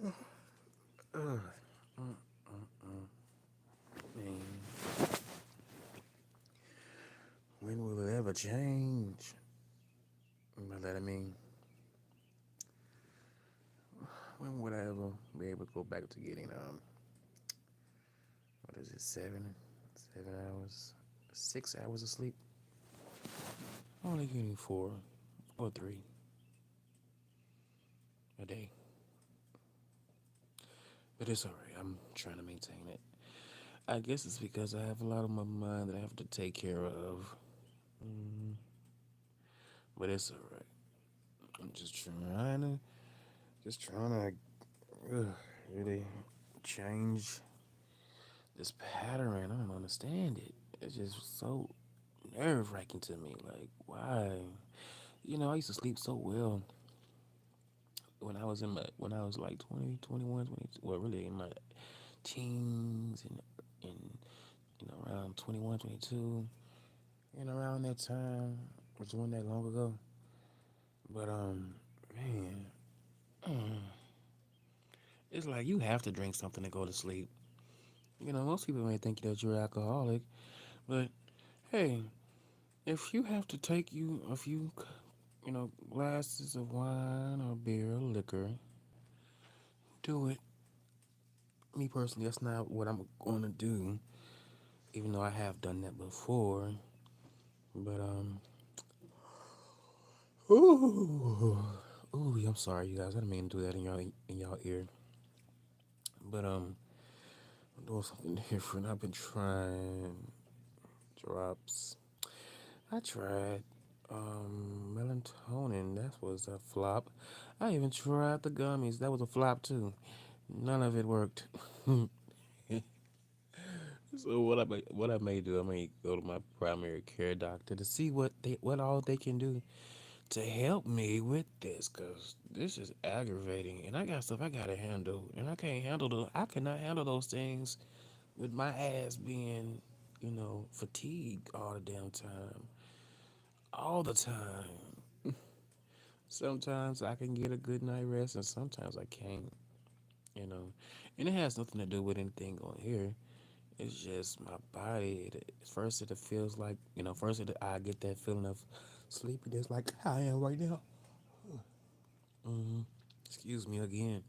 Ugh. Mm, man, when will it ever change? By that I mean, when would I ever be able to go back to getting what is it, 7 hours, 6 hours of sleep? Only getting 4 or 3 a day, but it's alright. I'm trying to maintain it. I guess it's because I have a lot on my mind that I have to take care of. Mm, but it's alright. I'm just trying to really change this pattern. I don't understand it. It's just so nerve wracking to me. Like, why? I used to sleep so well when I was like 20, 21, 22. Well, really in my teens and around 21, 22, and around that time, which wasn't that long ago. But man, mm, it's like you have to drink something to go to sleep. Most people may think that you're alcoholic, but hey, if you have to take you a few, glasses of wine or beer or liquor, do it. Me personally, that's not what I'm going to do, even though I have done that before. But ooh, ooh, I'm sorry, you guys. I didn't mean to do that in y'all ear. But I'm doing something different. I've been trying drops. I tried melatonin. That was a flop. I even tried the gummies. That was a flop too. None of it worked. So what I may do, I may go to my primary care doctor to see what all they can do to help me with this, cause this is aggravating, and I got stuff I gotta handle, and I cannot handle those things with my ass being, fatigued all the damn time, all the time. Sometimes I can get a good night rest, and sometimes I can't, you know, and it has nothing to do with anything on here. It's just my body. First, it feels like, I get that feeling of sleepiness, like I am right now. hmm Excuse me again,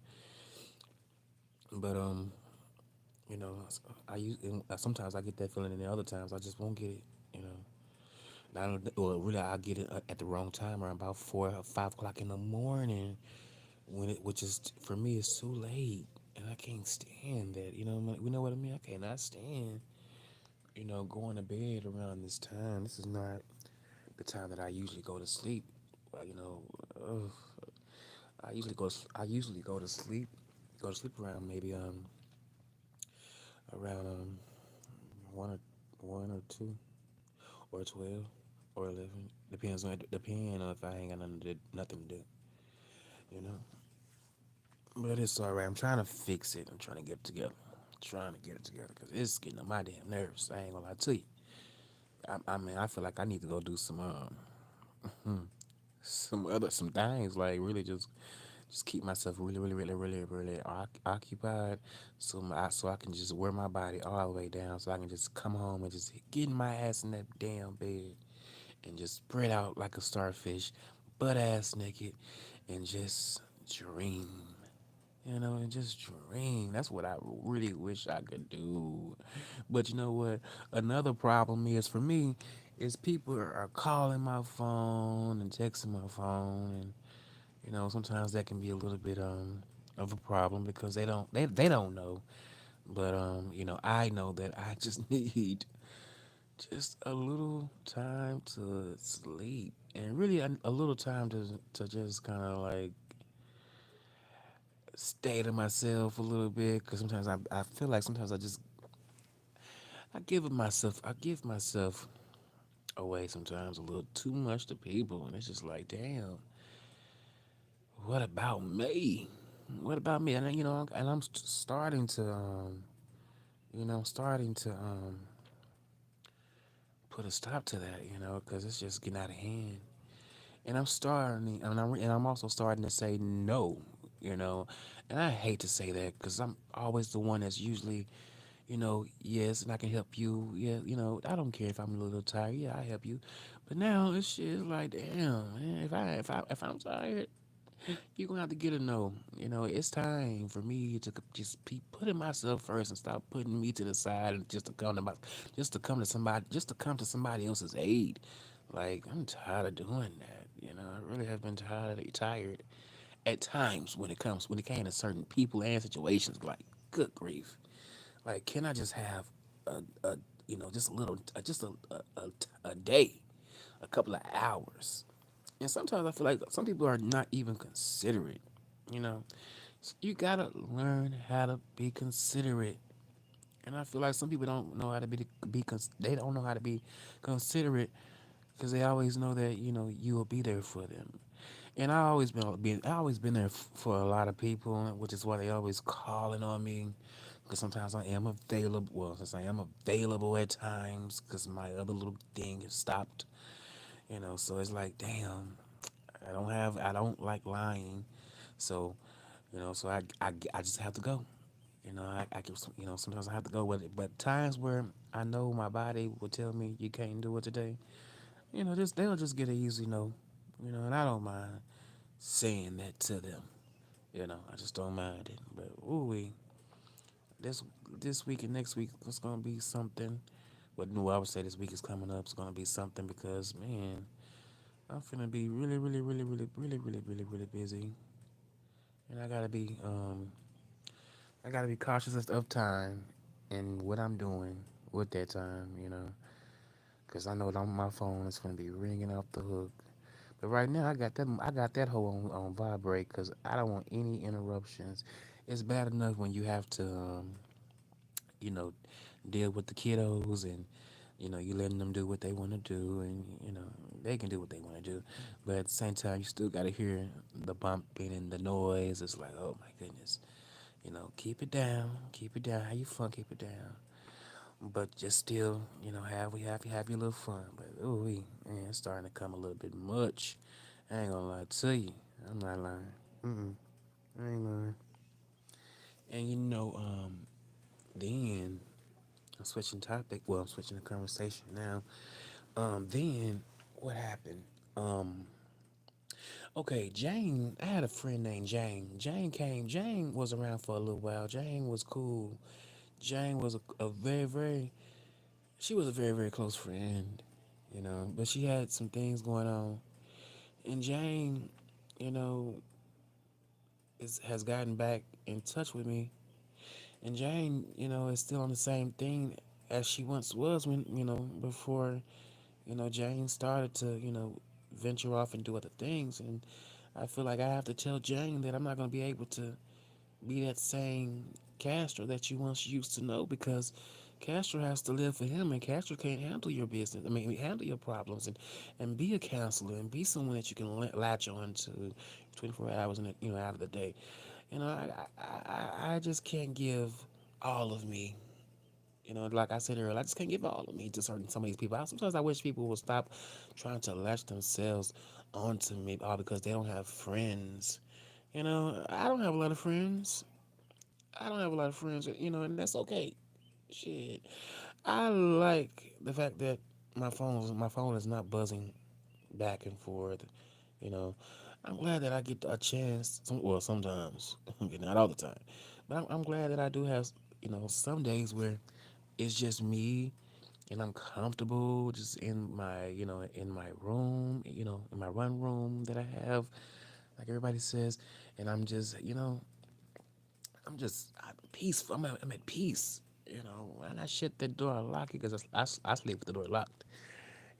but you know, sometimes I get that feeling, and the other times I just won't get it. You know, and I don't, well, really, I get it at the wrong time, around about 4 or 5 o'clock in the morning, which is for me is too late, and I can't stand that. You know what I mean? I cannot stand, going to bed around this time. This is not the time that I usually go to sleep. Ugh, I usually go to sleep around maybe around 1 or 2 or 12 or 11. Depends on if I ain't got nothing to do. You know, but it's alright. I'm trying to fix it. I'm trying to get it together. Trying to get it together because it's getting on my damn nerves. I ain't gonna lie to you. I mean, I feel like I need to go do some things, like really just keep myself really, really, really, really, really occupied, so I can just wear my body all the way down, so I can just come home and just get my ass in that damn bed and just spread out like a starfish, butt ass naked, and just dream. And just dream. That's what I really wish I could do. But you know what? Another problem is for me is people are calling my phone and texting my phone, and sometimes that can be a little bit of a problem because they don't know. But I know that I just need just a little time to sleep, and really a little time to just kind of like stay to myself a little bit, because sometimes I feel like sometimes I give myself away sometimes a little too much to people, and it's just like, damn, what about me? What about me? And I'm starting to put a stop to that, because it's just getting out of hand. And I'm also starting to say no. you know. And I hate to say that because I'm always the one that's usually, yes, and I can help you. Yeah, I don't care if I'm a little tired. Yeah, I help you. But now it's shit like, damn, man, if I'm tired, you're gonna have to get a no. It's time for me to just be putting myself first and stop putting me to the side and just to come to somebody else's aid. Like I'm tired of doing that. I really have been tired at times when it came to certain people and situations. Like, good grief. Like, can I just have a just a little, just a day, a couple of hours? And sometimes I feel like some people are not even considerate. You know, you gotta learn how to be considerate. And I feel like some people don't know how to they don't know how to be considerate because they always know that you will be there for them. And I always been there for a lot of people, which is why they always calling on me. Because sometimes I am available. Well, since I am available at times, because my other little thing is stopped. So it's like, damn, I don't like lying. So, I just have to go. I can, sometimes I have to go with it. But times where I know my body will tell me you can't do it today, just they'll just get an easy no. And I don't mind saying that to them. I just don't mind it. But ooh, this this week and next week it's gonna be something. But no, I would say this week is coming up. It's gonna be something because man, I'm finna be really, really, really, really, really, really, really, really busy, and I gotta be cautious of time and what I'm doing with that time. Because I know that my phone is gonna be ringing off the hook. But right now, I got that whole on vibrate because I don't want any interruptions. It's bad enough when you have to, you know, deal with the kiddos and you letting them do what they want to do, and they can do what they want to do, but at the same time you still got to hear the bumping and the noise. It's like, oh my goodness, keep it down, keep it down. How you fun, keep it down, but just still, have your little fun. But ooh, man, it's starting to come a little bit much. I ain't gonna lie to you. I'm not lying. Mm-mm, I ain't lying. And then I'm switching topic. Well, I'm switching the conversation now. Then what happened? Um, okay, Jane. I had a friend named Jane. Jane came. Jane was around for a little while. Jane was cool. Jane was a very, very. She was a very, very close friend. But she had some things going on, and Jane, you know, has gotten back in touch with me. And Jane, is still on the same thing as she once was when before Jane started to, venture off and do other things. And I feel like I have to tell Jane that I'm not going to be able to be that same Castro that you once used to know because Castro has to live for him and Castro can't handle your business. I mean, handle your problems and be a counselor and be someone that you can latch on to 24 hours in out of the day. I just can't give all of me, like I said earlier, I just can't give all of me to some of these people. Sometimes I wish people would stop trying to latch themselves onto me all because they don't have friends. I don't have a lot of friends. I don't have a lot of friends, and that's okay. Shit. I like the fact that my phone is not buzzing back and forth. You know, I'm glad that I get a chance. Well, sometimes, not all the time, but I'm glad that I do have some days where it's just me and I'm comfortable just in my in my room, in my run room that I have, like everybody says, and I'm peaceful. I'm at peace. And I shut that door, I lock it because I sleep with the door locked.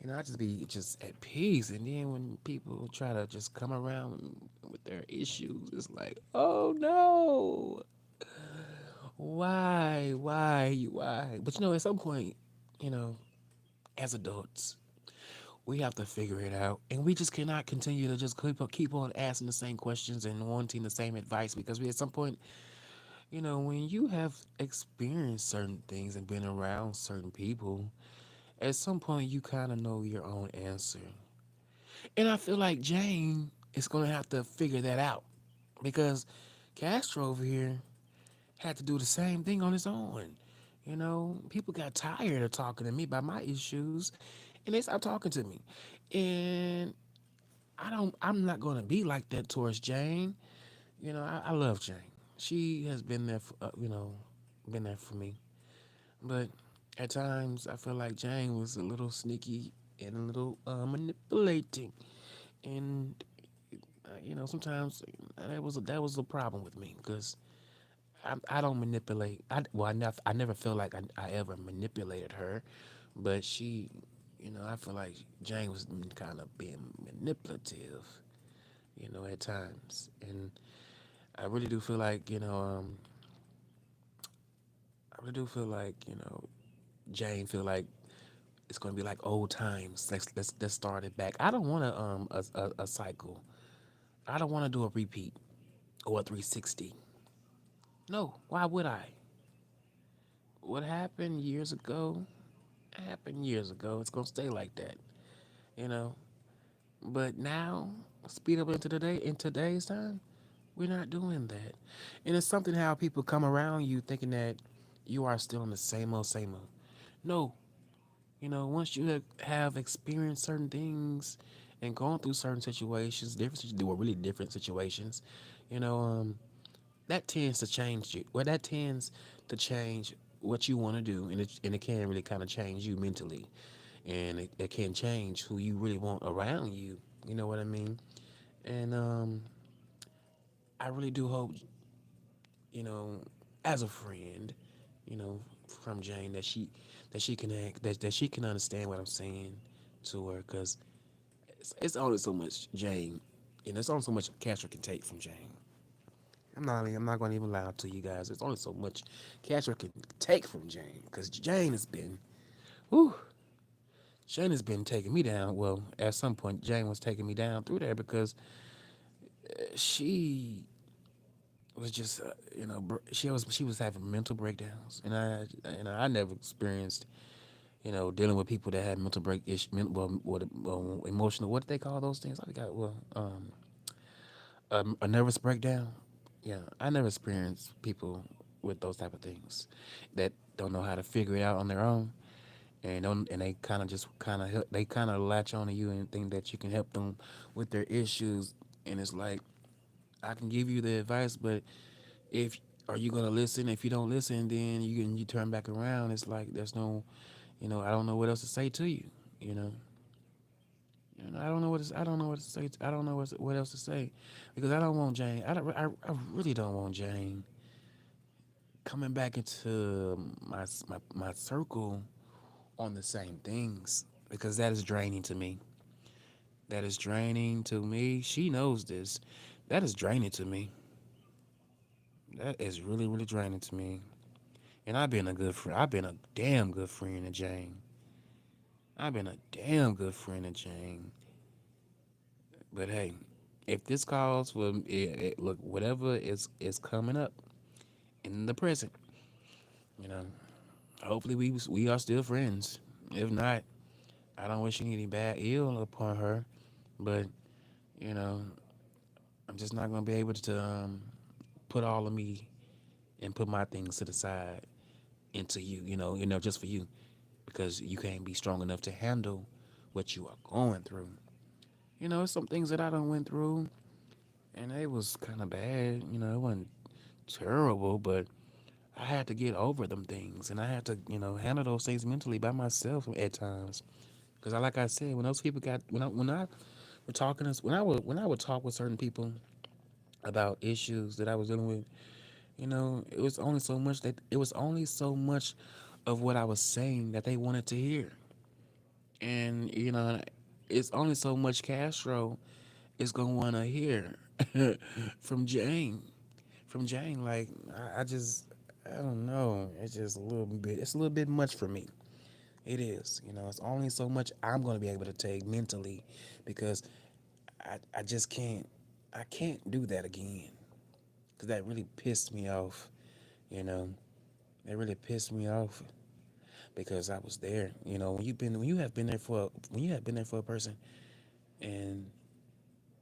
I just be just at peace. And then when people try to just come around with their issues, it's like, oh no, why? But at some point, you know, as adults, we have to figure it out, and we just cannot continue to just keep on asking the same questions and wanting the same advice because we at some point, when you have experienced certain things and been around certain people, at some point you kind of know your own answer. And I feel like Jane is going to have to figure that out because Castro over here had to do the same thing on his own. You know, people got tired of talking to me about my issues, and they stopped talking to me. And I'm not gonna be like that towards Jane. You know, I love Jane. She has been there, for, been there for me. But at times, I feel like Jane was a little sneaky and a little manipulating, and sometimes that was a problem with me because I don't manipulate. I never feel like I ever manipulated her, but she, I feel like Jane was kind of being manipulative, at times, and I really do feel like, I really do feel like, Jane feel like it's gonna be like old times. Let's start it back. I don't want a cycle. I don't want to do a repeat or a 360. No, why would I? What happened years ago happened years ago. It's gonna stay like that, you know. But now, speed up into today in today's time, we're not doing that. And it's something how people come around you thinking that you are still in the same old, same old. No, once you have experienced certain things and gone through certain situations, really different situations, you know, um, that tends to change you. Well, that tends to change what you want to do, and it can really kind of change you mentally, and it can change who you really want around you. You know what I mean? And I really do hope, you know, as a friend, you know, from Jane that she can that she can understand what I'm saying to her, because it's only so much Jane, it's only so much Castro can take from Jane. I'm not going to even lie to you guys. There's only so much Castro can take from Jane, because whew, Jane has been taking me down. Well, at some point, Jane was taking me down through there because she was just, she was having mental breakdowns, and I never experienced, dealing with people that had mental break issue, emotional. What do they call those things? I got a nervous breakdown. Yeah, I never experienced people with those type of things that don't know how to figure it out on their own, and they kind of just they kind of latch on to you and think that you can help them with their issues, and it's like I can give you the advice, but if are you gonna listen? If you don't listen, then you turn back around. It's like there's no, I don't know what else to say to you. You know, I don't know what to say. I don't know what else to say, because I don't want Jane. I really don't want Jane coming back into my circle on the same things, because that is draining to me. That is draining to me. She knows this. That is draining to me. That is really, really draining to me. And I've been a good friend. I've been a damn good friend to Jane. I've been a damn good friend to Jane. But hey, if this calls for look, whatever is coming up in the present, you know, hopefully we are still friends. If not, I don't wish any bad ill upon her. But you know, I'm just not gonna be able to put all of me and put my things to the side into you. Just for you, because you can't be strong enough to handle what you are going through. It's some things that I done went through, and it was kind of bad. It wasn't terrible, but I had to get over them things, and I had to, handle those things mentally by myself at times. Because, like I said, when those people got when I were talking, when I would talk with certain people about issues that I was dealing with, it was only so much of what I was saying that they wanted to hear, and it's only so much Castro is gonna want to hear from Jane. From Jane, like I don't know. It's just a little bit. It's a little bit much for me. It is. It's only so much I'm gonna be able to take mentally, because I just can't. I can't do that again. Cause that really pissed me off. You know, it really pissed me off because I was there. When you have been there for a person, and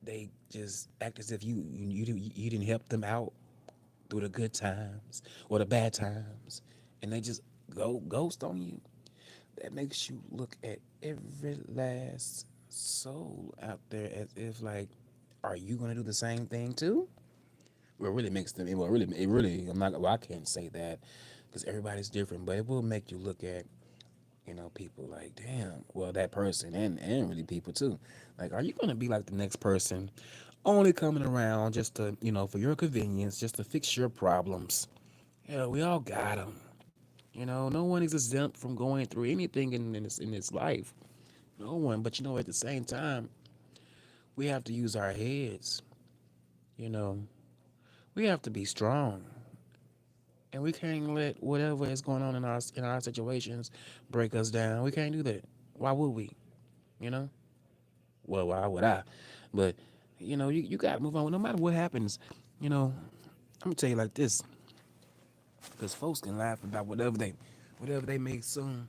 they just act as if you didn't help them out. through the good times or the bad times, and they just go ghost on you. That makes you look at every last soul out there as if like, are you gonna do the same thing too? Well, it really makes them. Well, really, it really. I'm not. Well, I can't say that because everybody's different, but it will make you look at people like, damn. Well, that person and really people too. Like, are you gonna be like the next person, only coming around just to for your convenience, just to fix your problems? Yeah, we all got them. No one is exempt from going through anything in this life. No one. But at the same time, we have to use our heads. You know, we have to be strong, and we can't let whatever is going on in our situations break us down. We can't do that. Why would we? You know. Well, why would I? But you gotta move on. No matter what happens, I'm gonna tell you like this, because folks can laugh about whatever they may assume.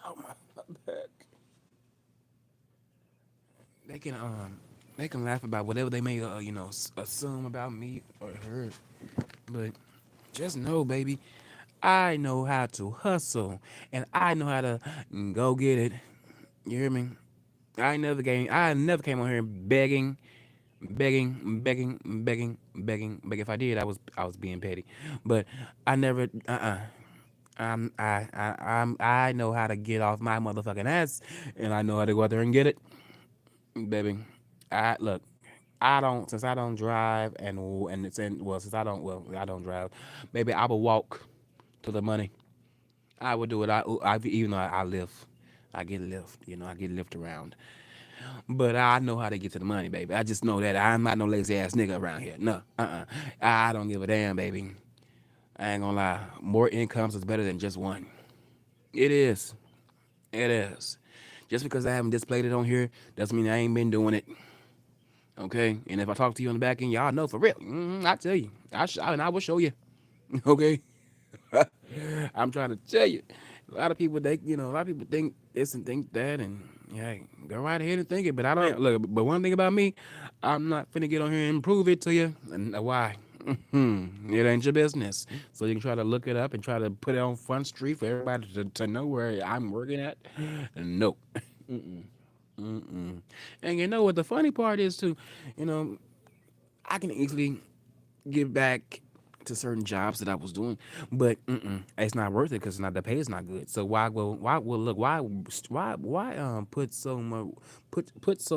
Oh my back. They can laugh about whatever they may assume about me or her, but just know, baby, I know how to hustle and I know how to go get it. You hear me? I never came on here begging, begging. If I did, I was being petty, but I never. I know how to get off my motherfucking ass, and I know how to go out there and get it, baby. I look. I don't since I don't drive and it's in well since I don't drive, maybe I will walk to the money. I would do it. I even though I lift, I get lift. I get lift around. But I know how to get to the money, baby. I just know that I'm not no lazy ass nigga around here. No, I don't give a damn, baby. I ain't gonna lie. More incomes is better than just one. It is. It is. Just because I haven't displayed it on here doesn't mean I ain't been doing it. Okay. And if I talk to you on the back end, y'all know for real. I tell you. And I will show you. Okay. I'm trying to tell you. A lot of people think this and think that, and yeah, go right ahead and think it. But I don't look. But one thing about me, I'm not finna get on here and prove it to you. And why? It ain't your business. So you can try to look it up and try to put it on Front Street for everybody to know where I'm working at. Nope. Mm-mm. And you know what the funny part is too? You know, I can easily give back to certain jobs that I was doing, but it's not worth it because the pay is not good. So why will look why put so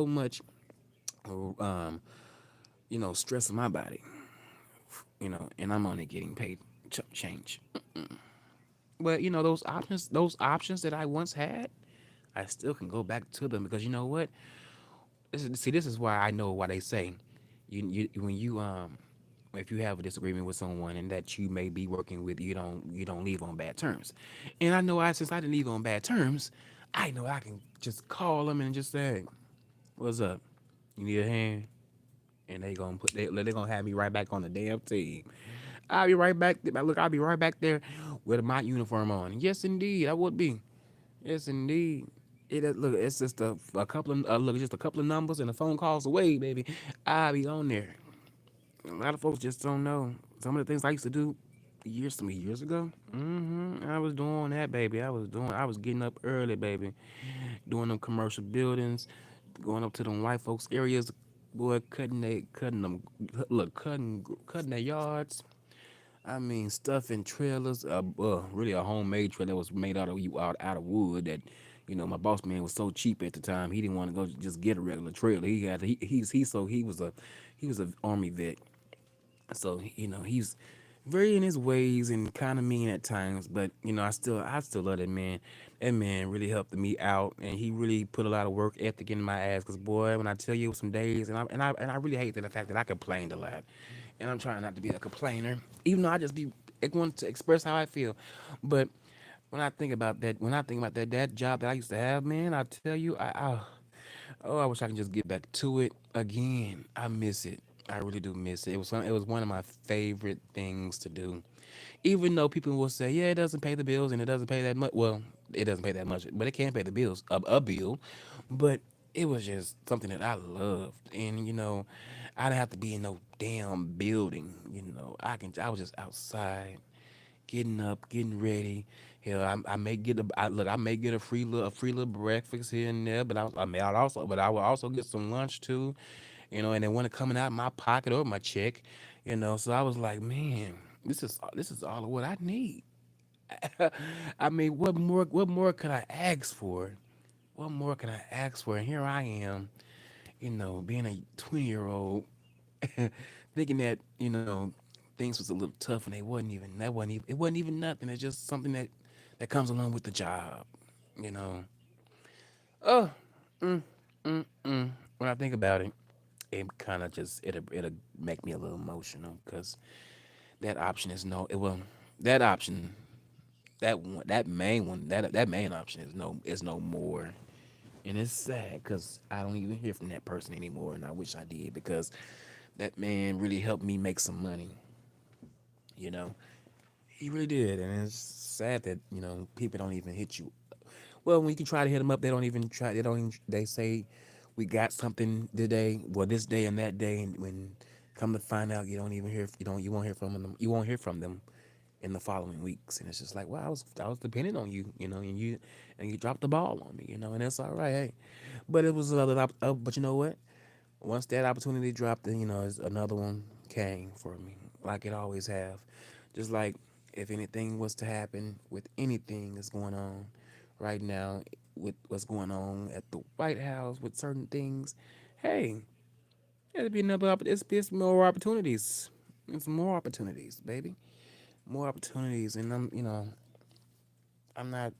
much um stress on my body, and I'm only getting paid change. But those options that I once had, I still can go back to them because you know what? This is why I know why they say you when you if you have a disagreement with someone and that you may be working with, you don't leave on bad terms. And I know since I didn't leave on bad terms, I know I can just call them and just say, "What's up? You need a hand?" And they gonna have me right back on the damn team. I'll be right back. Look, I'll be right back there with my uniform on. Yes, indeed, I would be. Yes, indeed. Look, it's just a couple of just a couple of numbers and a phone calls away, baby. I'll be on there. A lot of folks just don't know some of the things I used to do some years ago. I was doing that, baby. I was getting up early, baby, doing them commercial buildings, going up to them white folks areas, boy, cutting them, look, cutting their yards. I mean, stuff in trailers. Really a homemade trailer that was made out of wood. That my boss man was so cheap at the time. He didn't want to go just get a regular trailer. He was a army vet, so he's very in his ways and kind of mean at times. But I still love that man. That man really helped me out, and he really put a lot of work ethic in my ass. Cause boy, when I tell you some days, and I really hate the fact that I complained a lot, and I'm trying not to be a complainer, even though I just be want to express how I feel. But when I think about that job that I used to have, man, I tell you, I wish I can just get back to it again. I miss it. I really do miss it. It was one of my favorite things to do. Even though people will say, yeah, it doesn't pay the bills and it doesn't pay that much. Well, it doesn't pay that much, but it can pay the bills, a bill. But it was just something that I loved. And I didn't have to be in no damn building. I was just outside, getting up, getting ready. Hell, I may get I may get a free little breakfast here and there, but I will also get some lunch too, and then when it coming out of my pocket or my check, So I was like, man, this is all of what I need. I mean, what more could I ask for? What more can I ask for? And here I am, being a 20-year old, thinking that things was a little tough, and it wasn't even nothing. It's just something that comes along with the job, you know. Oh, mm, when I think about it, it kind of just it'll make me a little emotional because that option is no. It will that option that main option is no more. And it's sad because I don't even hear from that person anymore, and I wish I did because that man really helped me make some money. You know, he really did, and it's sad that people don't even hit you. Well, when you can try to hit them up, they don't even try. They don't. Even, they say we got something today, well, this day and that day, and when come to find out, you don't even hear. You won't hear from them. You won't hear from them in the following weeks, and it's just like, wow, I was dependent on you, and you dropped the ball on me, and it's all right, hey, but it was but you know what? Once that opportunity dropped, then another one came for me, like it always have. Just like if anything was to happen with anything that's going on right now, with what's going on at the White House with certain things, hey, there'll be it's more opportunities. It's more opportunities, baby. More opportunities, and I'm not,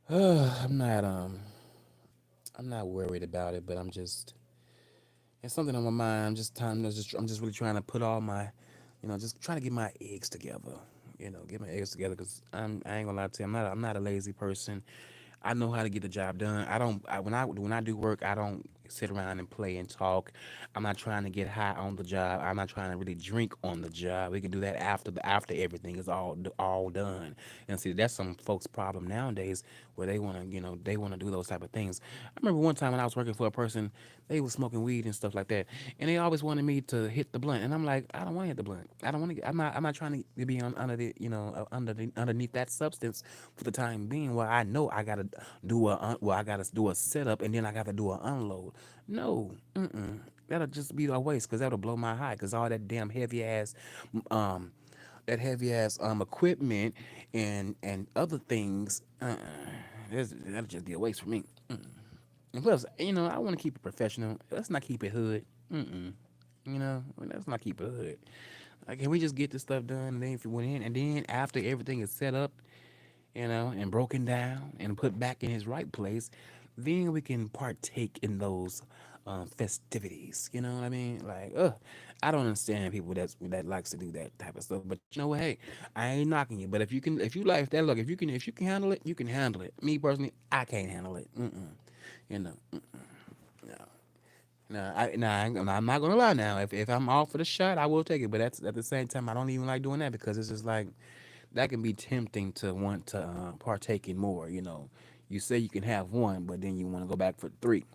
I'm not, I'm not worried about it, but it's something on my mind. I'm just really trying to put all my, just trying to get my eggs together. Get my eggs together because I ain't gonna lie to you. I'm not a lazy person. I know how to get the job done. I don't. When I do work, I don't sit around and play and talk. I'm not trying to get high on the job. I'm not trying to really drink on the job. We can do that after everything is all done. And see, that's some folks' problem nowadays where they want to do those type of things. I remember one time when I was working for a person, they was smoking weed and stuff like that, and they always wanted me to hit the blunt, and I'm like, I don't want to hit the blunt. I don't want to. I'm not trying to be under the underneath that substance for the time being. Where I know I gotta I gotta do a setup and then I gotta do an unload. No, that'll just be a waste because that'll blow my high because all that damn um heavy ass equipment and other things. That'll just be a waste for me. And plus, I want to keep it professional. Let's not keep it hood. Let's not keep it hood. Like, can we just get this stuff done? And then if we went in, and then after everything is set up, and broken down and put back in his right place, then we can partake in those festivities. You know what I mean? Like, I don't understand people that likes to do that type of stuff. But you know what? Hey, I ain't knocking you. But if you like that, look, if you can handle it, you can handle it. Me personally, I can't handle it. You know, no. No, I'm not gonna lie. Now, if I'm all for the shot, I will take it. But that's at the same time, I don't even like doing that because it's just like that can be tempting to want to partake in more. You say you can have one, but then you want to go back for three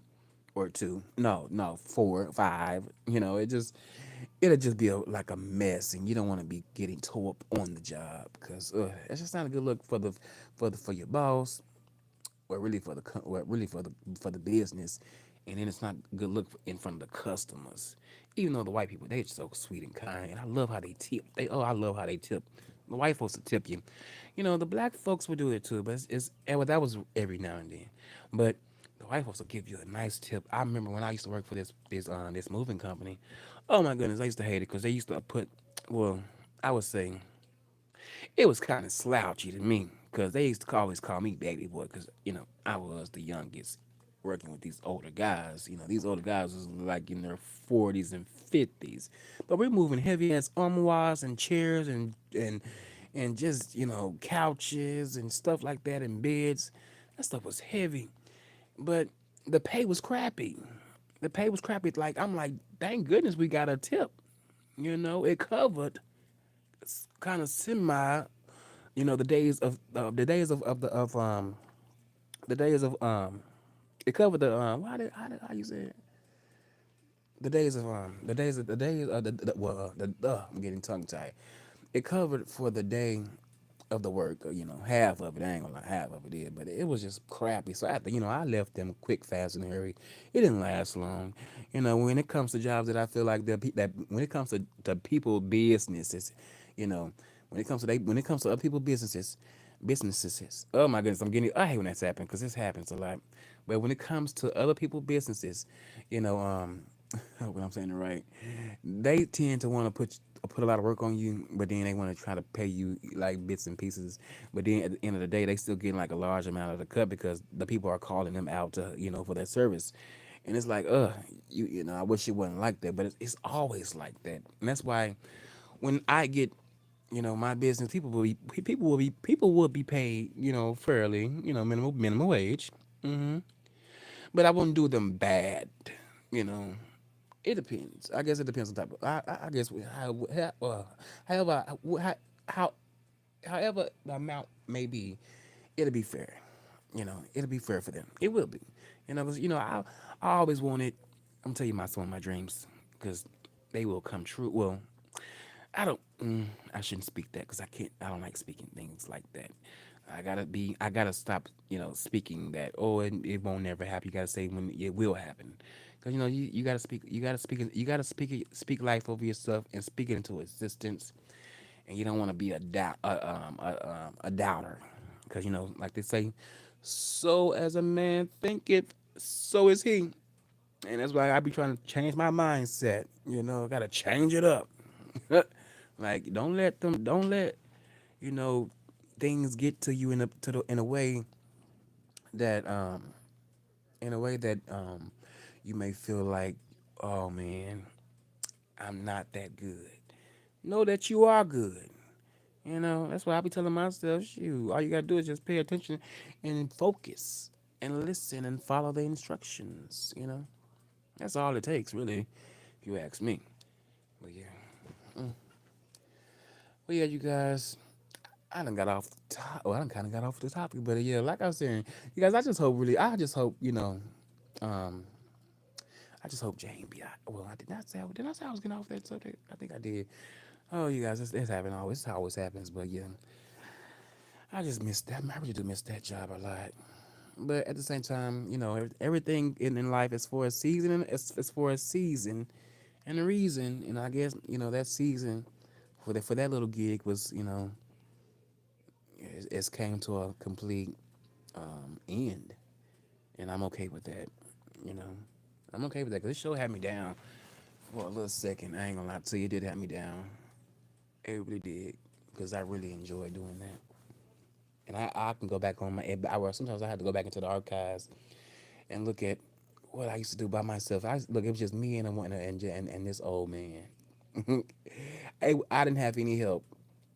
or two. No, no, four, five. It'll just be like a mess, and you don't want to be getting tore up on the job because it's just not a good look for your boss, or really for the business, and then it's not a good look in front of the customers. Even though the white people, they're so sweet and kind, and I love how they tip. I love how they tip. The white folks will tip you. The black folks will do it too, but well, that was every now and then. But the white folks will give you a nice tip. I remember when I used to work for this moving company. Oh my goodness, I used to hate it because they used to put, well, I would say it was kind of slouchy to me because they used to always call me baby boy because I was the youngest working with these older guys. These older guys was like in their 40s and 50s, but we're moving heavy ass armoires and chairs and just couches and stuff like that and beds. That stuff was heavy, but the pay was crappy. The pay was crappy. Like, I'm like, thank goodness we got a tip. It covered kind of semi, the days of the of the days of it covered the how you say it? I'm getting tongue tied. It covered for the day of the work, half of it. I ain't gonna lie, half of it did, but it was just crappy. So after, I left them quick, fast, and hurry. It didn't last long. When it comes to jobs that I feel like that when it comes to people businesses, you know, when it comes to other people businesses. Oh my goodness, I hate when that's happened because this happens a lot. But when it comes to other people businesses, you know, I hope I'm saying it right. They tend to want to put a lot of work on you, but then they want to try to pay you like bits and pieces. But then at the end of the day, they still getting like a large amount of the cut because the people are calling them out to for their service. And it's like, I wish it wasn't like that, but it's always like that. And that's why when I get my business, people will be paid, fairly, minimum wage. hmm But I wouldn't do them bad, you know. It depends. I guess it depends on type of. I guess however how however the amount may be, it'll be fair. It'll be fair for them. It will be. 'Cause, I always wanted. I'm tell you some of my dreams because they will come true. Well, I don't. I shouldn't speak that because I can't. I don't like speaking things like that. I gotta stop. Speaking that. Oh, it won't never happen. You gotta say when it will happen. Because you gotta speak. You gotta speak. You gotta speak life over yourself and speak it into existence. And you don't want to be a doubter. Because like they say, so as a man thinketh, so is he. And that's why I be trying to change my mindset. Gotta change it up. Like don't let you know things get to you in a way that you may feel like, oh man, I'm not that good. Know that you are good. That's why I be telling myself, shoot, all you gotta do is just pay attention and focus and listen and follow the instructions. That's all it takes, really, if you ask me. But yeah, you guys, I done got off the top. Well, I done kind of got off the topic, but yeah, like I was saying, you guys, I just hope, um, I just hope Jane be out. Well, did I say I was getting off that subject? I think I did. Oh, you guys, it's happening always. It always happens, but yeah, I just missed that. I really do miss that job a lot. But at the same time, everything in life is for a season, and it's for a season and a reason. And I guess that season for that little gig was it's came to a complete end, and I'm okay with that. You know, I'm okay with that because this show had me down for a little second. I ain't gonna lie to you, it did have me down. It really did because I really enjoy doing that. And I can go back on sometimes I had to go back into the archives and look at what I used to do by myself. It was just me and and this old man. I didn't have any help.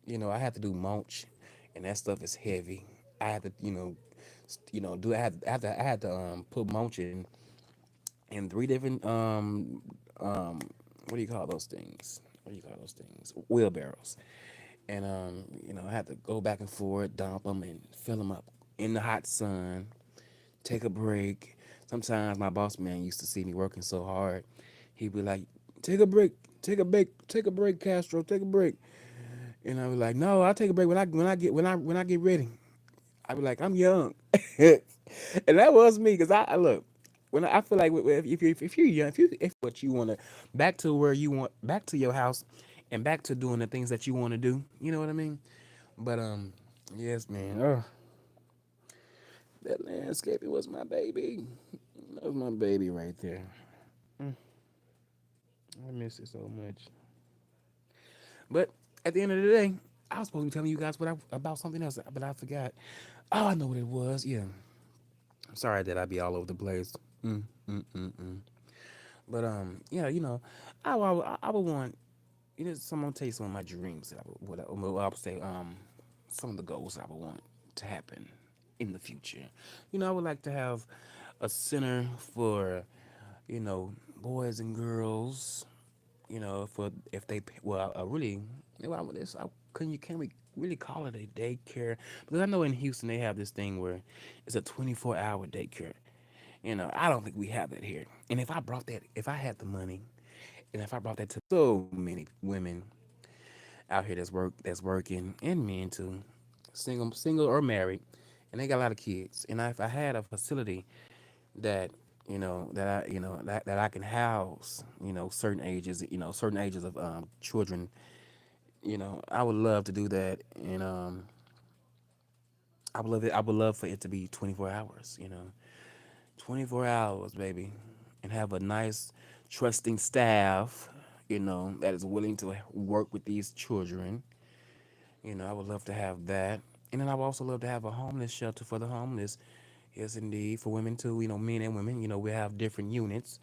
I had to do mulch, and that stuff is heavy. I had to, do I had to put mulch in three different what do you call those things? What do you call those things? Wheelbarrows. And I had to go back and forth, dump them, and fill them up in the hot sun. Take a break. Sometimes my boss man used to see me working so hard, he'd be like, "Take a break, take a break, Castro, take a break." And I was like, "No, I'll take a break when I get ready." I be like, "I'm young," and that was me because I look when I feel like if you're young, if what you want to back to where you want back to your house and back to doing the things that you want to do, you know what I mean? But yes, man. That landscaping was my baby. That was my baby right there. Mm, I miss it so much. But at the end of the day, I was supposed to be telling you guys about something else, but I forgot. Oh, I know what it was. Yeah. I'm sorry that I be all over the place. Mm, mm, mm, mm. But yeah, I would want someone tell you some of my dreams that I would say some of the goals that I would want to happen in the future. I would like to have a center for boys and girls. For if they well, really, well, can we really call it a daycare? Because I know in Houston they have this thing where it's a 24-hour daycare. I don't think we have that here. And if I had the money, And if I brought that to so many women out here that's working, and men too, single or married, and they got a lot of kids. And if I had a facility that that I can house certain ages of children, I would love to do that. And I would love for it to be 24 hours, 24 hours, baby, and have a nice, trusting staff, that is willing to work with these children. I would love to have that. And then I would also love to have a homeless shelter for the homeless. Yes, indeed, for women too. Men and women. We have different units,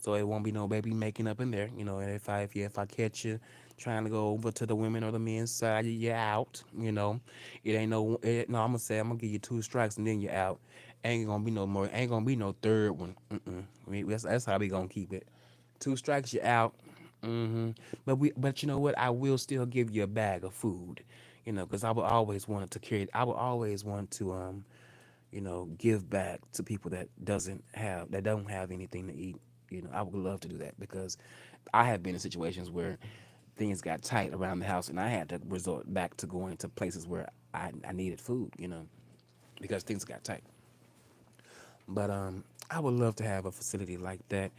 so it won't be no baby making up in there. And if I catch you trying to go over to the women or the men's side, you're out. It ain't no. I'm gonna give you two strikes and then you're out. Ain't gonna be no more. Ain't gonna be no third one. Mm-mm. That's how we gonna keep it. Two strikes, you're out. But you know what? I will still give you a bag of food. Because I would always want to carry. I would always want to give back to people that don't have anything to eat. I would love to do that because I have been in situations where things got tight around the house and I had to resort back to going to places where I needed food, because things got tight. But I would love to have a facility like that.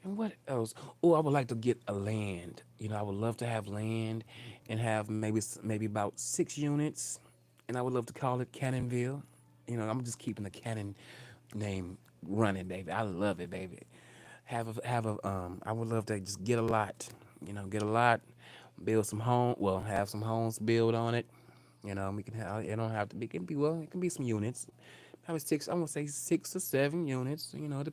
And what else? Oh, I would like to get a land. I would love to have land and have maybe about 6 units, and I would love to call it Cannonville. I'm just keeping the Cannon name running, baby. I love it, baby. I would love to just get a lot. Get a lot, build some home. Well, have some homes built on it. We can have. It don't have to be. It can be some units. Probably six. I'm gonna say 6 or 7 units.